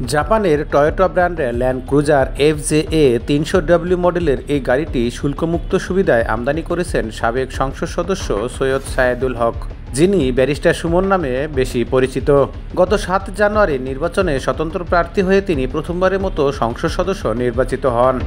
জাপানের টয়োটা ব্র্যান্ডের land cruiser FJA 300W মডেলের এই গাড়িটি শুল্কমুক্ত সুবিধায় আমদানি করেছেন সাবেক সংসদ সদস্য সৈয়দ সায়েদুল হক, যিনি ব্যারিস্টার সুমন নামে বেশি পরিচিত। গত 7 জানুয়ারি নির্বাচনে স্বতন্ত্র প্রার্থী হয়ে তিনি প্রথমবারের মতো সংসদ সদস্য নির্বাচিত হন।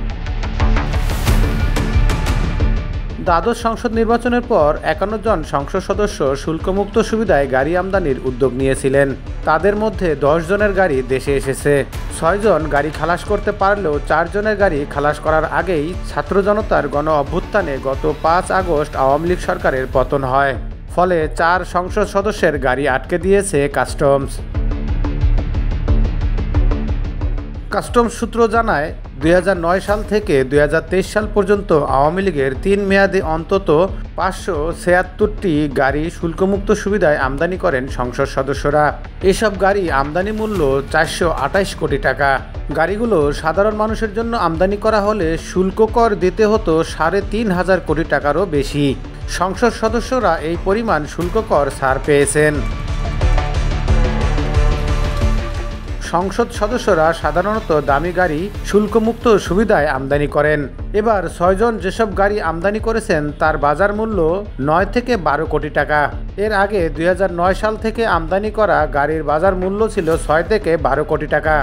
দ্বাদশ সংসদ নির্বাচনের পর 51 জন সংসদ সদস্য শুল্কমুক্ত সুবিধায় গাড়ি আমদানির উদ্যোগ নিয়েছিলেন। তাদের মধ্যে 10 জনের গাড়ি দেশে এসেছে। 6 জন গাড়ি খালাস করতে পারলেও 4 জনের গাড়ি খালাস করার আগেই ছাত্র জনতার গণ অভ্যুত্থানে গত 5 আগস্ট আওয়ামী লীগ সরকারের পতন হয়। ফলে 4 সংসদ সদস্যের গাড়ি আটকে দিয়েছে কাস্টমস। কাস্টমস সূত্র জানায়, 2009 সাল থেকে 2023 সাল পর্যন্ত আওয়ামী লীগের 3 মেয়াদে অন্তত 576টি গাড়ি শুল্কমুক্ত সুবিধায় আমদানি করেন সংসদ সদস্যরা। এসব গাড়ি আমদানি মূল্য 428 কোটি টাকা। গাড়িগুলো সাধারণ মানুষের জন্য আমদানি করা হলে শুল্ক কর দিতে হতো 3,500 কোটি টাকারও বেশি। সংসদ সদস্যরা এই পরিমাণ শুল্ক কর ছাড় পেয়েছেন। সংসদ সদস্যরা সাধারণত দামি গাড়ি শুল্কমুক্ত সুবিধায় আমদানি করেন। এবার 6 জন যেসব গাড়ি আমদানি করেছেন তার বাজার মূল্য 9 থেকে 12 কোটি টাকা। এর আগে 2009 সাল থেকে আমদানি করা গাড়ির বাজার মূল্য ছিল 6 থেকে 12 কোটি টাকা।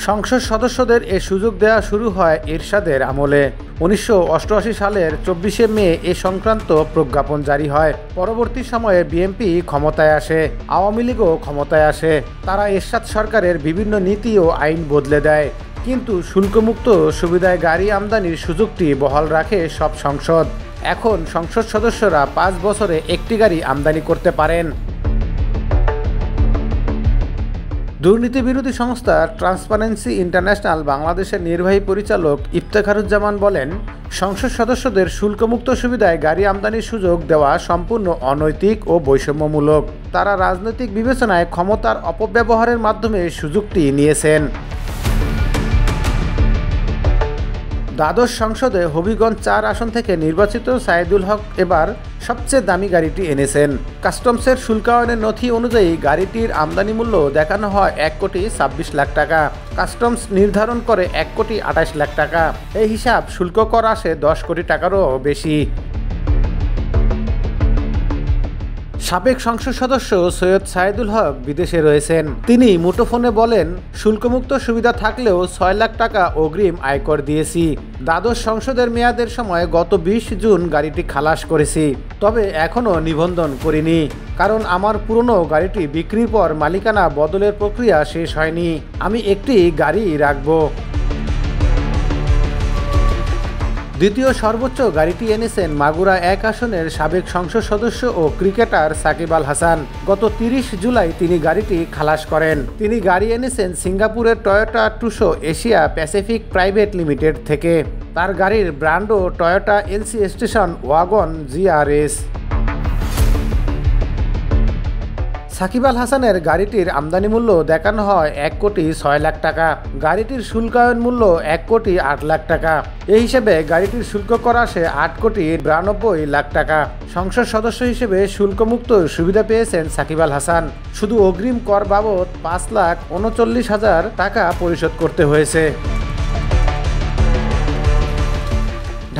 সংসদ সদস্যদের এ সুযোগ দেওয়া শুরু হয় এরশাদের আমলে। 1988 সালের 24শে মে এ সংক্রান্ত প্রজ্ঞাপন জারি হয়। পরবর্তী সময়ে বিএনপি ক্ষমতায় আসে, আওয়ামী লীগও ক্ষমতায় আসে। তারা এরশাদ সরকারের বিভিন্ন নীতি ও আইন বদলে দেয়, কিন্তু শুল্কমুক্ত সুবিধায় গাড়ি আমদানির সুযোগটি বহাল রাখে সব সংসদ। এখন সংসদ সদস্যরা 5 বছরে একটি গাড়ি আমদানি করতে পারেন। দুর্নীতি বিরোধী সংস্থা ট্রান্সপারেন্সি ইন্টারন্যাশনাল বাংলাদেশের নির্বাহী পরিচালক ইফতেখারুজ্জামান বলেন, সংসদ সদস্যদের শুল্কমুক্ত সুবিধায় গাড়ি আমদানির সুযোগ দেওয়া সম্পূর্ণ অনৈতিক ও বৈষম্যমূলক। তারা রাজনৈতিক বিবেচনায় ক্ষমতার অপব্যবহারের মাধ্যমে সুযোগটি নিয়েছেন। দ্বাদশ সংসদে হবিগঞ্জ 4 আসন থেকে নির্বাচিত সায়েদুল হক এবার সবচেয়ে দামি গাড়িটি এনেছেন। কাস্টমসের শুল্কায়নের নথি অনুযায়ী গাড়িটির আমদানি মূল্য দেখানো হয় 1,26 লাখ টাকা। কাস্টমস নির্ধারণ করে 1,28 লাখ টাকা। এই হিসাব শুল্ক কর আসে 10 কোটি টাকারও বেশি। সাবেক সংসদ সদস্য সৈয়দ সায়েদুল হক বিদেশে রয়েছেন। তিনি মুঠোফোনে বলেন, শুল্কমুক্ত সুবিধা থাকলেও 6 লাখ টাকা অগ্রিম আয়কর দিয়েছি। দ্বাদশ সংসদের মেয়াদের সময় গত 20 জুন গাড়িটি খালাস করেছি, তবে এখনও নিবন্ধন করিনি, কারণ আমার পুরনো গাড়িটি বিক্রির পর মালিকানা বদলের প্রক্রিয়া শেষ হয়নি। আমি একটি গাড়ি রাখব। দ্বিতীয় সর্বোচ্চ গাড়িটি এনেছেন মাগুরা 1 আসনের সাবেক সংসদ সদস্য ও ক্রিকেটার সাকিব আল হাসান। গত 30 জুলাই তিনি গাড়িটি খালাস করেন। তিনি গাড়ি এনেছেন সিঙ্গাপুরের Toyota Tsusho Asia Pacific private limited থেকে। তার গাড়ির ব্র্যান্ডও Toyota LC station wagon GRS। Shakib Al হাসানের গাড়িটির আমদানি মূল্য দেখানো হয় 1,06 লাখ টাকা। গাড়িটির শুল্কায়ন মূল্য 1,08 লাখ টাকা। এই হিসেবে গাড়িটির শুল্ক কর আসে 8,92 লাখ টাকা। সংসদ সদস্য হিসেবে শুল্কমুক্ত সুবিধা পেয়েছেন সাকিব আল হাসান। শুধু অগ্রিম কর বাবদ 5,39,000 টাকা পরিশোধ করতে হয়েছে।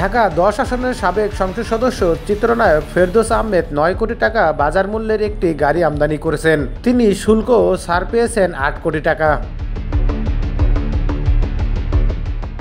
ঢাকা 10 আসনের সাবেক সংসদ সদস্য চিত্রনায়ক ফেরদৌস আহমেদ 9 কোটি টাকা বাজার মূল্যের একটি গাড়ি আমদানি করেছেন। তিনি শুল্ক ছাড় পেয়েছেন 8 কোটি টাকা।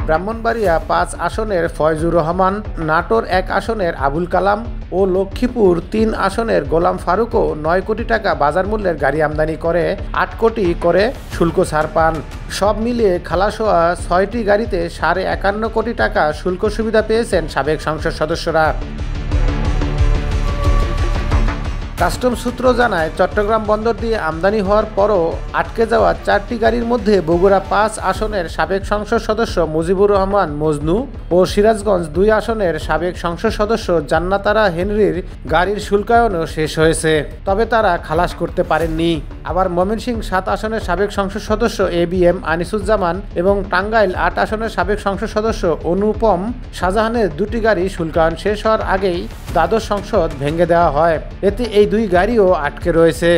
ব্রাহ্মণবাড়িয়া 5 আসনের ফয়জুর রহমান, নাটোর 1 আসনের আবুল কালাম ও লক্ষ্মীপুর 3 আসনের গোলাম ফারুকও 9 কোটি টাকা বাজার মূল্যের গাড়ি আমদানি করে 8 কোটি করে শুল্ক ছাড় পান। সব মিলিয়ে খালাস হওয়া 6টি গাড়িতে 51.5 কোটি টাকা শুল্ক সুবিধা পেয়েছেন সাবেক সংসদ সদস্যরা। কাস্টম সূত্র জানায়, চট্টগ্রাম বন্দর দিয়ে আমদানি হওয়ার পরও আটকে যাওয়া 4টি গাড়ির মধ্যে বগুড়া 5 আসনের সাবেক সংসদ সদস্য মুজিবুর রহমান মজনু ও সিরাজগঞ্জ 2 আসনের সাবেক সংসদ সদস্য জান্নাতারা হেনরির গাড়ির শুল্কায়নও শেষ হয়েছে, তবে তারা খালাস করতে পারেননি। আবার ময়মনসিংহ 7 আসনের সাবেক সংসদ সদস্য ABM আনিসুজ্জামান এবং টাঙ্গাইল 8 আসনের সাবেক সংসদ সদস্য অনুপম শাহজাহানের 2টি গাড়ি শুল্কায়ন শেষ হওয়ার আগেই দ্বাদশ সংসদ ভেঙে দেওয়া হয়। এতে এই 2 গাড়িও আটকে রয়েছে।